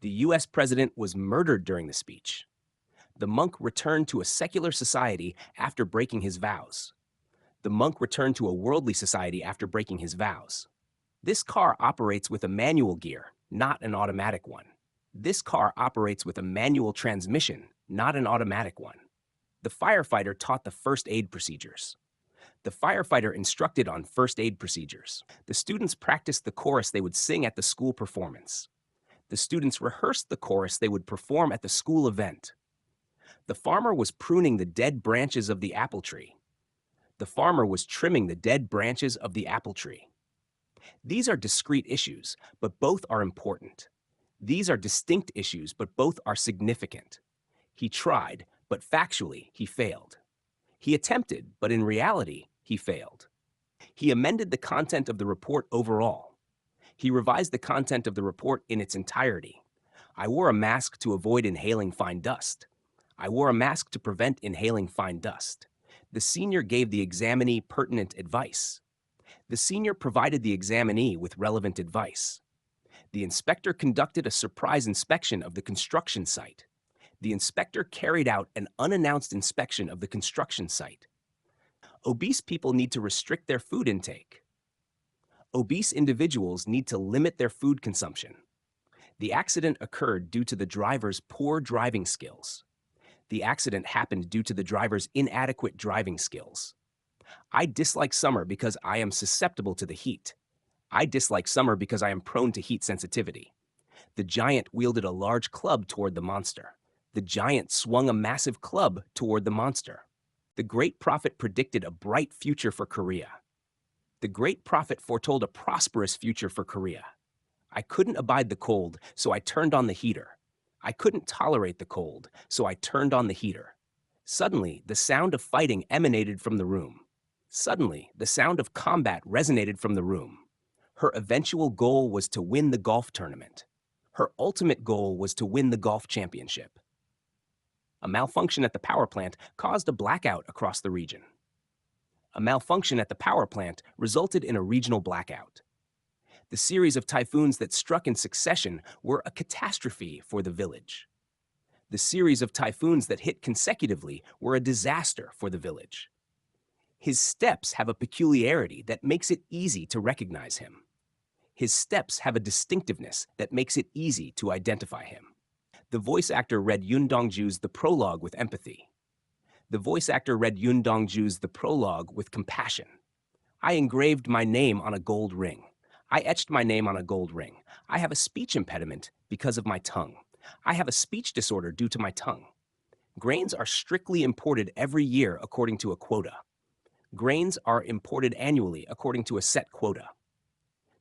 The U.S. president was murdered during the speech. The monk returned to a secular society after breaking his vows. The monk returned to a worldly society after breaking his vows. This car operates with a manual gear, not an automatic one. This car operates with a manual transmission, not an automatic one. The firefighter taught the first aid procedures. The firefighter instructed on first aid procedures. The students practiced the chorus they would sing at the school performance. The students rehearsed the chorus they would perform at the school event. The farmer was pruning the dead branches of the apple tree. The farmer was trimming the dead branches of the apple tree. These are discrete issues, but both are important. These are distinct issues, but both are significant. He tried, but factually, he failed. He attempted, but in reality, he failed. He amended the content of the report overall. He revised the content of the report in its entirety. I wore a mask to avoid inhaling fine dust. I wore a mask to prevent inhaling fine dust. The senior gave the examinee pertinent advice. The senior provided the examinee with relevant advice. The inspector conducted a surprise inspection of the construction site. The inspector carried out an unannounced inspection of the construction site. Obese people need to restrict their food intake. Obese individuals need to limit their food consumption. The accident occurred due to the driver's poor driving skills. The accident happened due to the driver's inadequate driving skills. I dislike summer because I am susceptible to the heat. I dislike summer because I am prone to heat sensitivity. The giant wielded a large club toward the monster. The giant swung a massive club toward the monster. The great prophet predicted a bright future for Korea. The great prophet foretold a prosperous future for Korea. I couldn't abide the cold, so I turned on the heater. I couldn't tolerate the cold, so I turned on the heater. Suddenly, the sound of fighting emanated from the room. Suddenly, the sound of combat resonated from the room. Her eventual goal was to win the golf tournament. Her ultimate goal was to win the golf championship. A malfunction at the power plant caused a blackout across the region. A malfunction at the power plant resulted in a regional blackout. The series of typhoons that struck in succession were a catastrophe for the village. The series of typhoons that hit consecutively were a disaster for the village. His steps have a peculiarity that makes it easy to recognize him. His steps have a distinctiveness that makes it easy to identify him. The voice actor read Yoon Dong-ju's The Prologue with empathy. The voice actor read Yoon Dong-ju's The Prologue with compassion. I engraved my name on a gold ring. I etched my name on a gold ring. I have a speech impediment because of my tongue. I have a speech disorder due to my tongue. Grains are strictly imported every year according to a quota. Grains are imported annually according to a set quota.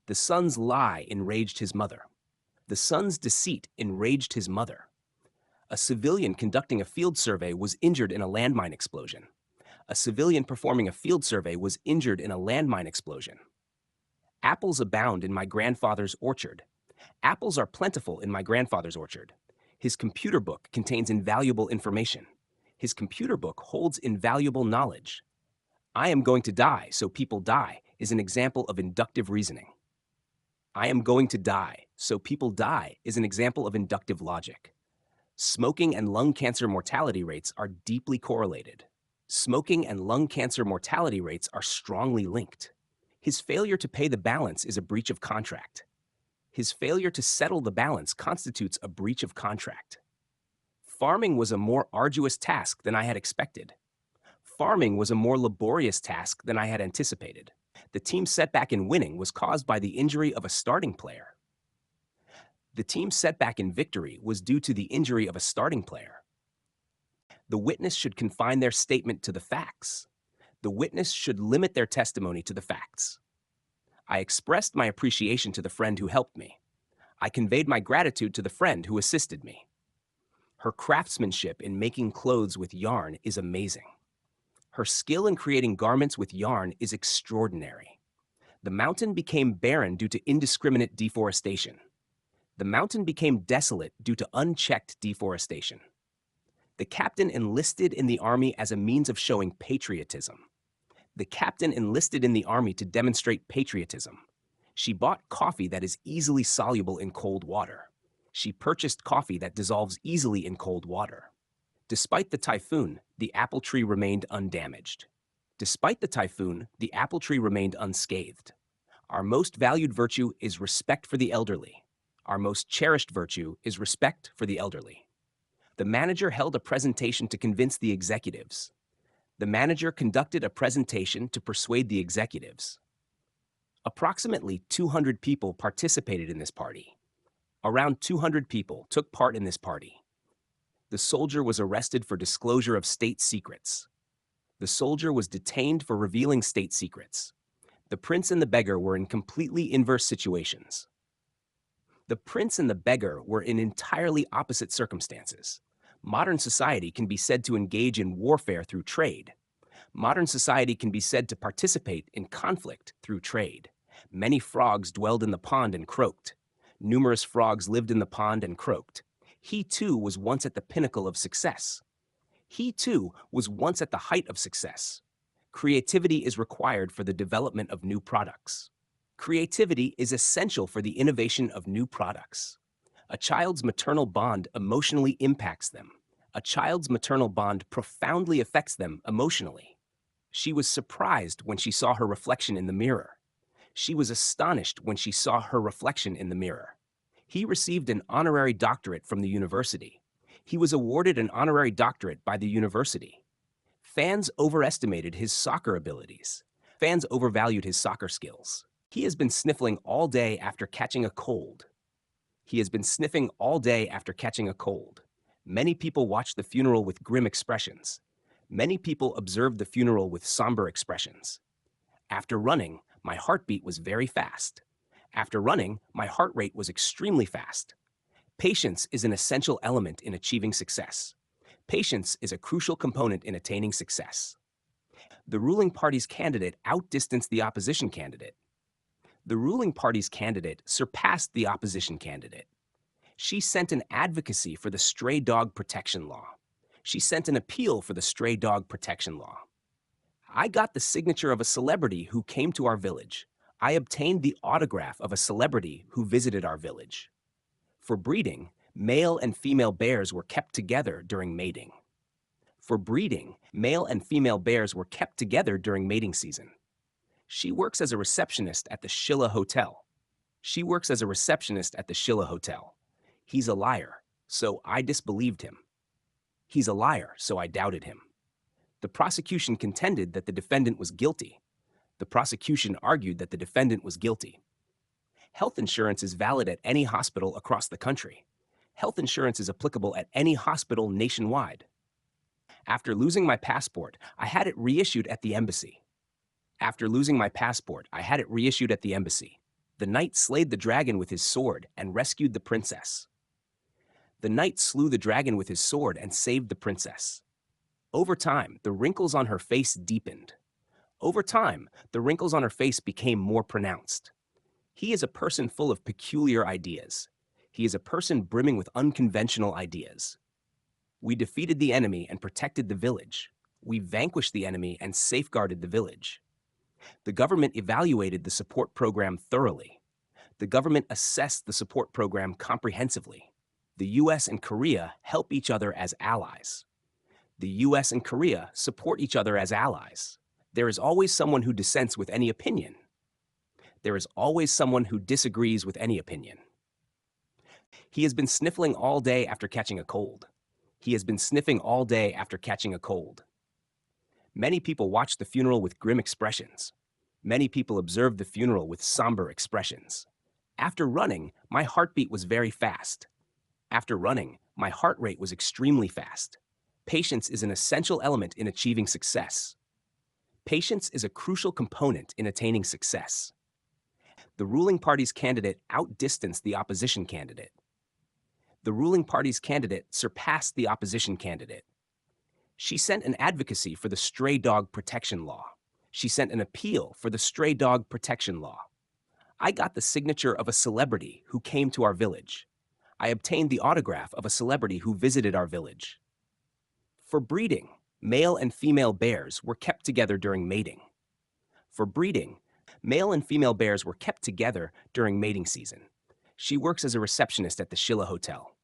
The son's lie enraged his mother. The son's deceit enraged his mother. A civilian conducting a field survey was injured in a landmine explosion. A civilian performing a field survey was injured in a landmine explosion. Apples abound in my grandfather's orchard. Apples are plentiful in my grandfather's orchard. His computer book contains invaluable information. His computer book holds invaluable knowledge. I am going to die, so people die is an example of inductive reasoning. I am going to die, so people die is an example of inductive logic. Smoking and lung cancer mortality rates are deeply correlated. Smoking and lung cancer mortality rates are strongly linked. His failure to pay the balance is a breach of contract. His failure to settle the balance constitutes a breach of contract. Farming was a more arduous task than I had expected. Farming was a more laborious task than I had anticipated. The team's setback in winning was caused by the injury of a starting player. The team's setback in victory was due to the injury of a starting player. The witness should confine their statement to the facts. The witness should limit their testimony to the facts. I expressed my appreciation to the friend who helped me. I conveyed my gratitude to the friend who assisted me. Her craftsmanship in making clothes with yarn is amazing. Her skill in creating garments with yarn is extraordinary. The mountain became barren due to indiscriminate deforestation. The mountain became desolate due to unchecked deforestation. The captain enlisted in the army as a means of showing patriotism. The captain enlisted in the army to demonstrate patriotism. She bought coffee that is easily soluble in cold water. She purchased coffee that dissolves easily in cold water. Despite the typhoon, the apple tree remained undamaged. Despite the typhoon, the apple tree remained unscathed. Our most valued virtue is respect for the elderly. Our most cherished virtue is respect for the elderly. The manager held a presentation to convince the executives. The manager conducted a presentation to persuade the executives. Approximately 200 people participated in this party. Around 200 people took part in this party. The soldier was arrested for disclosure of state secrets. The soldier was detained for revealing state secrets. The prince and the beggar were in completely inverse situations. The prince and the beggar were in entirely opposite circumstances. Modern society can be said to engage in warfare through trade. Modern society can be said to participate in conflict through trade. Many frogs dwelled in the pond and croaked. Numerous frogs lived in the pond and croaked. He too was once at the pinnacle of success. He too was once at the height of success. Creativity is required for the development of new products. Creativity is essential for the innovation of new products. A child's maternal bond emotionally impacts them. A child's maternal bond profoundly affects them emotionally. She was surprised when she saw her reflection in the mirror. She was astonished when she saw her reflection in the mirror. He received an honorary doctorate from the university. He was awarded an honorary doctorate by the university. Fans overestimated his soccer abilities. Fans overvalued his soccer skills. He has been sniffling all day after catching a cold. He has been sniffing all day after catching a cold. Many people watched the funeral with grim expressions. Many people observed the funeral with somber expressions. After running, my heartbeat was very fast. After running, my heart rate was extremely fast. Patience is an essential element in achieving success. Patience is a crucial component in attaining success. The ruling party's candidate outdistanced the opposition candidate. The ruling party's candidate surpassed the opposition candidate. She sent an advocacy for the stray dog protection law. She sent an appeal for the stray dog protection law. I got the signature of a celebrity who came to our village. I obtained the autograph of a celebrity who visited our village. For breeding, male and female bears were kept together during mating. For breeding, male and female bears were kept together during mating season. She works as a receptionist at the Shilla Hotel. She works as a receptionist at the Shilla Hotel. He's a liar, so I disbelieved him. He's a liar, so I doubted him. The prosecution contended that the defendant was guilty. The prosecution argued that the defendant was guilty. Health insurance is valid at any hospital across the country. Health insurance is applicable at any hospital nationwide. After losing my passport, I had it reissued at the embassy. After losing my passport, I had it reissued at the embassy. The knight slayed the dragon with his sword and rescued the princess. The knight slew the dragon with his sword and saved the princess. Over time, the wrinkles on her face deepened. Over time, the wrinkles on her face became more pronounced. He is a person full of peculiar ideas. He is a person brimming with unconventional ideas. We defeated the enemy and protected the village. We vanquished the enemy and safeguarded the village. The government evaluated the support program thoroughly. The government assessed the support program comprehensively. The U.S. and Korea help each other as allies. The U.S. and Korea support each other as allies. There is always someone who dissents with any opinion. There is always someone who disagrees with any opinion. He has been sniffling all day after catching a cold. He has been sniffing all day after catching a cold. Many people watched the funeral with grim expressions. Many people observed the funeral with somber expressions. After running, my heartbeat was very fast. After running, my heart rate was extremely fast. Patience is an essential element in achieving success. Patience is a crucial component in attaining success. The ruling party's candidate outdistanced the opposition candidate. The ruling party's candidate surpassed the opposition candidate. She sent an advocacy for the stray dog protection law. She sent an appeal for the stray dog protection law. I got the signature of a celebrity who came to our village. I obtained the autograph of a celebrity who visited our village. For breeding, male and female bears were kept together during mating. For breeding, male and female bears were kept together during mating season. She works as a receptionist at the Shilla Hotel.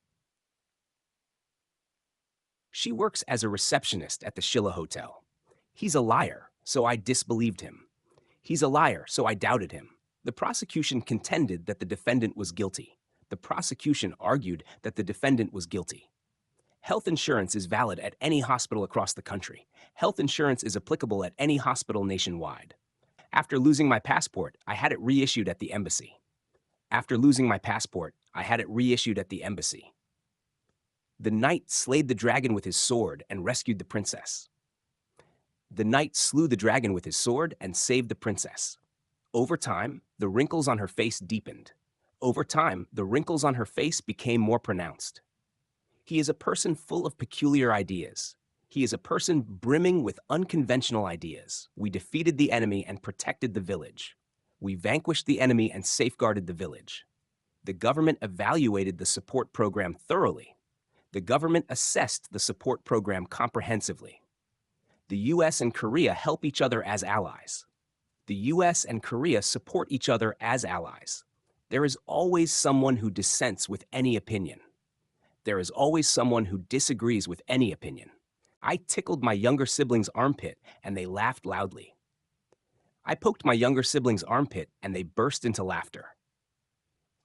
She works as a receptionist at the Shilla Hotel. He's a liar, so I disbelieved him. He's a liar, so I doubted him. The prosecution contended that the defendant was guilty. The prosecution argued that the defendant was guilty. Health insurance is valid at any hospital across the country. Health insurance is applicable at any hospital nationwide. After losing my passport, I had it reissued at the embassy. After losing my passport, I had it reissued at the embassy. The knight slayed the dragon with his sword and rescued the princess. The knight slew the dragon with his sword and saved the princess. Over time, the wrinkles on her face deepened. Over time, the wrinkles on her face became more pronounced. He is a person full of peculiar ideas. He is a person brimming with unconventional ideas. We defeated the enemy and protected the village. We vanquished the enemy and safeguarded the village. The government evaluated the support program thoroughly. The government assessed the support program comprehensively. The U.S. and Korea help each other as allies. The U.S. and Korea support each other as allies. There is always someone who dissents with any opinion. There is always someone who disagrees with any opinion. I tickled my younger sibling's armpit, and they laughed loudly. I poked my younger sibling's armpit, and they burst into laughter.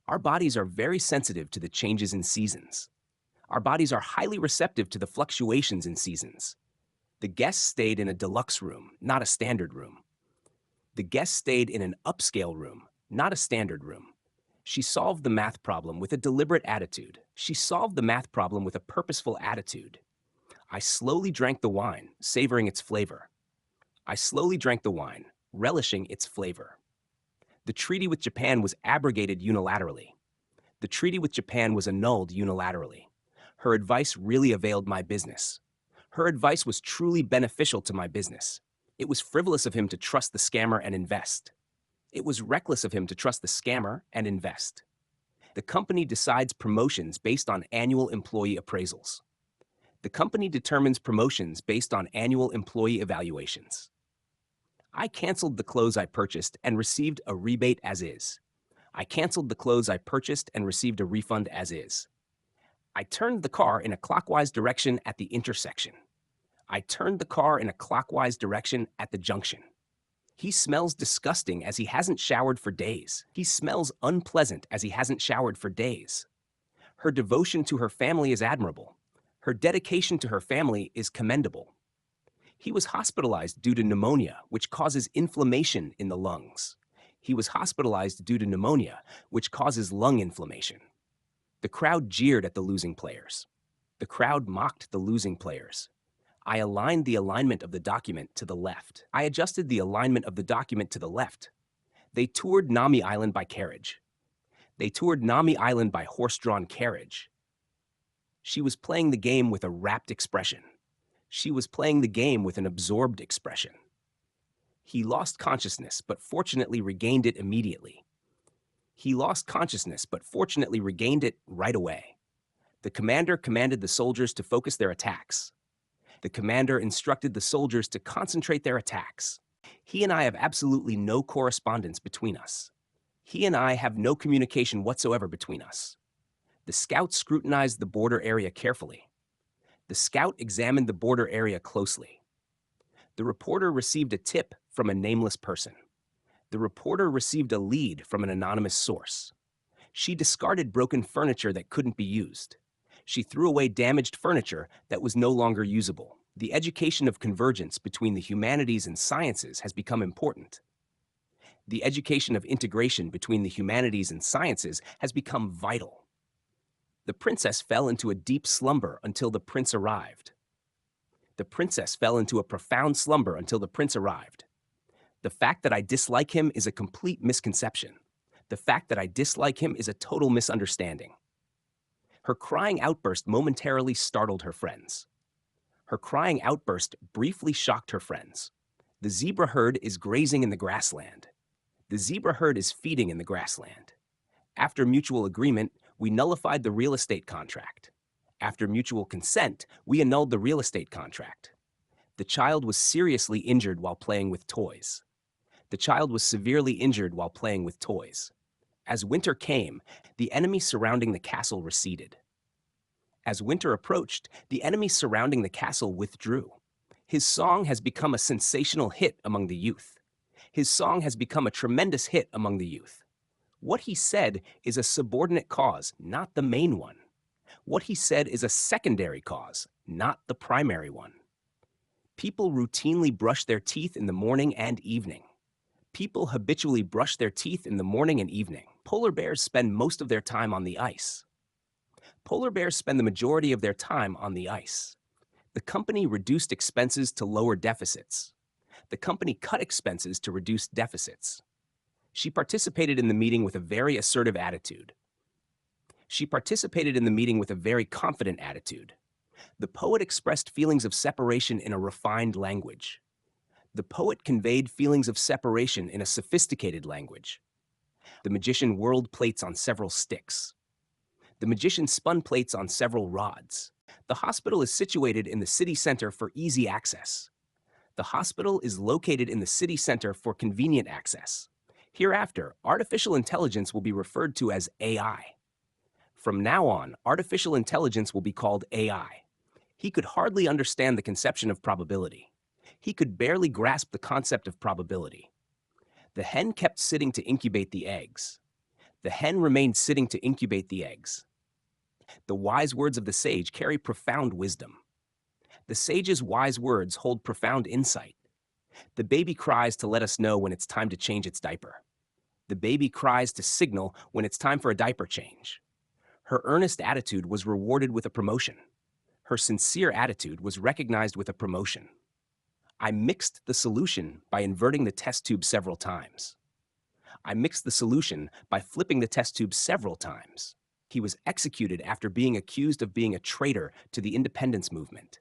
Our bodies are very sensitive to the changes in seasons. Our bodies are highly receptive to the fluctuations in seasons. The guests stayed in a deluxe room, not a standard room. The guests stayed in an upscale room, not a standard room. She solved the math problem with a deliberate attitude. She solved the math problem with a purposeful attitude. I slowly drank the wine, savoring its flavor. I slowly drank the wine, relishing its flavor. The treaty with Japan was abrogated unilaterally. The treaty with Japan was annulled unilaterally. Her advice really availed my business. Her advice was truly beneficial to my business. It was frivolous of him to trust the scammer and invest. It was reckless of him to trust the scammer and invest. The company decides promotions based on annual employee appraisals. The company determines promotions based on annual employee evaluations. I canceled the clothes I purchased and received a rebate as is. I canceled the clothes I purchased and received a refund as is. I turned the car in a clockwise direction at the intersection. I turned the car in a clockwise direction at the junction. He smells disgusting as he hasn't showered for days. He smells unpleasant as he hasn't showered for days. Her devotion to her family is admirable. Her dedication to her family is commendable. He was hospitalized due to pneumonia, which causes inflammation in the lungs. He was hospitalized due to pneumonia, which causes lung inflammation. The crowd jeered at the losing players. The crowd mocked the losing players. I aligned the alignment of the document to the left. I adjusted the alignment of the document to the left. They toured Nami Island by carriage. They toured Nami Island by horse-drawn carriage. She was playing the game with a rapt expression. She was playing the game with an absorbed expression. He lost consciousness, but fortunately regained it immediately. He lost consciousness, but fortunately regained it right away. The commander commanded the soldiers to focus their attacks. The commander instructed the soldiers to concentrate their attacks. He and I have absolutely no correspondence between us. He and I have no communication whatsoever between us. The scout scrutinized the border area carefully. The scout examined the border area closely. The reporter received a tip from a nameless person. The reporter received a lead from an anonymous source. She discarded broken furniture that couldn't be used. She threw away damaged furniture that was no longer usable. The education of convergence between the humanities and sciences has become important. The education of integration between the humanities and sciences has become vital. The princess fell into a deep slumber until the prince arrived. The princess fell into a profound slumber until the prince arrived. The fact that I dislike him is a complete misconception. The fact that I dislike him is a total misunderstanding. Her crying outburst momentarily startled her friends. Her crying outburst briefly shocked her friends. The zebra herd is grazing in the grassland. The zebra herd is feeding in the grassland. After mutual agreement, we nullified the real estate contract. After mutual consent, we annulled the real estate contract. The child was seriously injured while playing with toys. The child was severely injured while playing with toys. As winter came, the enemy surrounding the castle receded. As winter approached, the enemy surrounding the castle withdrew. His song has become a sensational hit among the youth. His song has become a tremendous hit among the youth. What he said is a subordinate cause, not the main one. What he said is a secondary cause, not the primary one. People routinely brush their teeth in the morning and evening. People habitually brush their teeth in the morning and evening. Polar bears spend most of their time on the ice. Polar bears spend the majority of their time on the ice. The company reduced expenses to lower deficits. The company cut expenses to reduce deficits. She participated in the meeting with a very assertive attitude. She participated in the meeting with a very confident attitude. The poet expressed feelings of separation in a refined language. The poet conveyed feelings of separation in a sophisticated language. The magician whirled plates on several sticks. The magician spun plates on several rods. The hospital is situated in the city center for easy access. The hospital is located in the city center for convenient access. Hereafter, artificial intelligence will be referred to as AI. From now on, artificial intelligence will be called AI. He could hardly understand the conception of probability. He could barely grasp the concept of probability. The hen kept sitting to incubate the eggs. The hen remained sitting to incubate the eggs. The wise words of the sage carry profound wisdom. The sage's wise words hold profound insight. The baby cries to let us know when it's time to change its diaper. The baby cries to signal when it's time for a diaper change. Her earnest attitude was rewarded with a promotion. Her sincere attitude was recognized with a promotion. I mixed the solution by inverting the test tube several times. I mixed the solution by flipping the test tube several times. He was executed after being accused of being a traitor to the independence movement.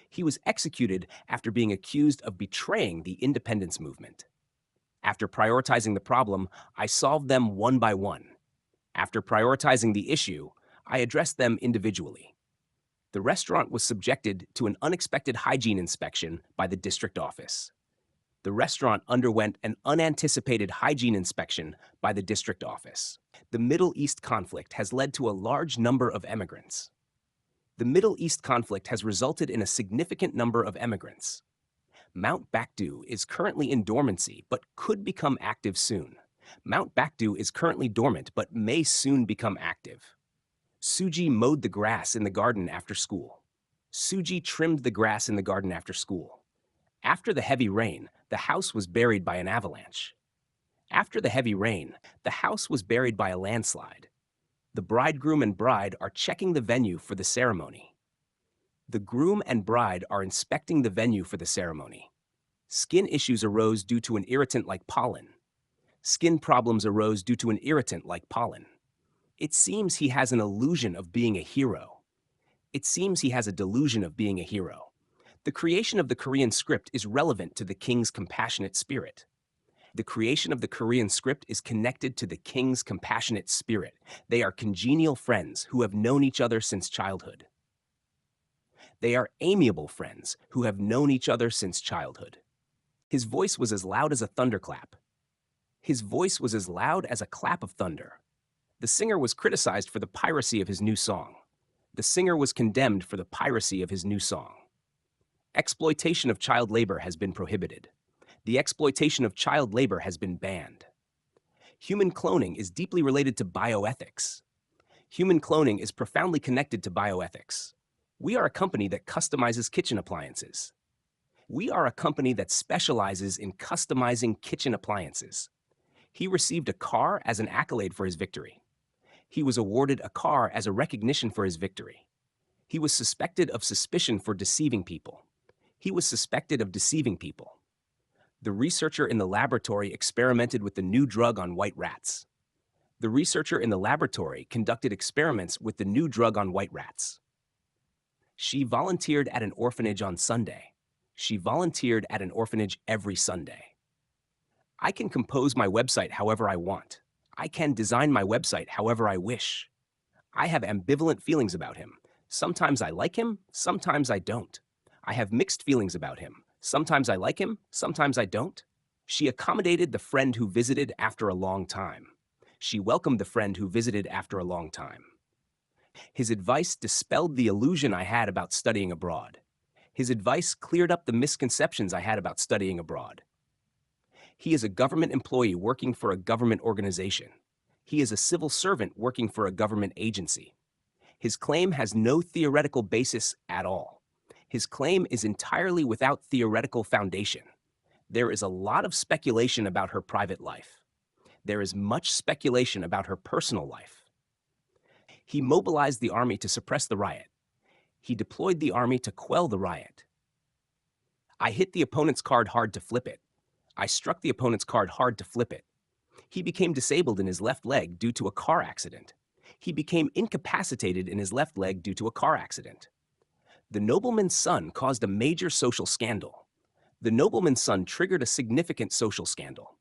He was executed after being accused of betraying the independence movement. After prioritizing the problem, I solved them one by one. After prioritizing the issue, I addressed them individually. The restaurant was subjected to an unexpected hygiene inspection by the district office. The restaurant underwent an unanticipated hygiene inspection by the district office. The Middle East conflict has led to a large number of emigrants. The Middle East conflict has resulted in a significant number of emigrants. Mount Baekdu is currently in dormancy but could become active soon. Mount Baekdu is currently dormant but may soon become active. Suji mowed the grass in the garden after school. Suji trimmed the grass in the garden after school. After the heavy rain, the house was buried by an avalanche. After the heavy rain, the house was buried by a landslide. The bridegroom and bride are checking the venue for the ceremony. The groom and bride are inspecting the venue for the ceremony. Skin issues arose due to an irritant like pollen. Skin problems arose due to an irritant like pollen. It seems he has an illusion of being a hero. It seems he has a delusion of being a hero. The creation of the Korean script is relevant to the king's compassionate spirit. The creation of the Korean script is connected to the king's compassionate spirit. They are congenial friends who have known each other since childhood. They are amiable friends who have known each other since childhood. His voice was as loud as a thunderclap. His voice was as loud as a clap of thunder. The singer was criticized for the piracy of his new song. The singer was condemned for the piracy of his new song. Exploitation of child labor has been prohibited. The exploitation of child labor has been banned. Human cloning is deeply related to bioethics. Human cloning is profoundly connected to bioethics. We are a company that customizes kitchen appliances. We are a company that specializes in customizing kitchen appliances. He received a car as an accolade for his victory. He was awarded a car as a recognition for his victory. He was suspected of suspicion for deceiving people. He was suspected of deceiving people. The researcher in the laboratory experimented with the new drug on white rats. The researcher in the laboratory conducted experiments with the new drug on white rats. She volunteered at an orphanage on Sunday. She volunteered at an orphanage every Sunday. I can compose my website however I want. I can design my website however I wish. I have ambivalent feelings about him. Sometimes I like him, sometimes I don't. I have mixed feelings about him. Sometimes I like him, sometimes I don't. She accommodated the friend who visited after a long time. She welcomed the friend who visited after a long time. His advice dispelled the illusion I had about studying abroad. His advice cleared up the misconceptions I had about studying abroad. He is a government employee working for a government organization. He is a civil servant working for a government agency. His claim has no theoretical basis at all. His claim is entirely without theoretical foundation. There is a lot of speculation about her private life. There is much speculation about her personal life. He mobilized the army to suppress the riot. He deployed the army to quell the riot. I hit the opponent's card hard to flip it. I struck the opponent's card hard to flip it. He became disabled in his left leg due to a car accident. He became incapacitated in his left leg due to a car accident. The nobleman's son caused a major social scandal. The nobleman's son triggered a significant social scandal.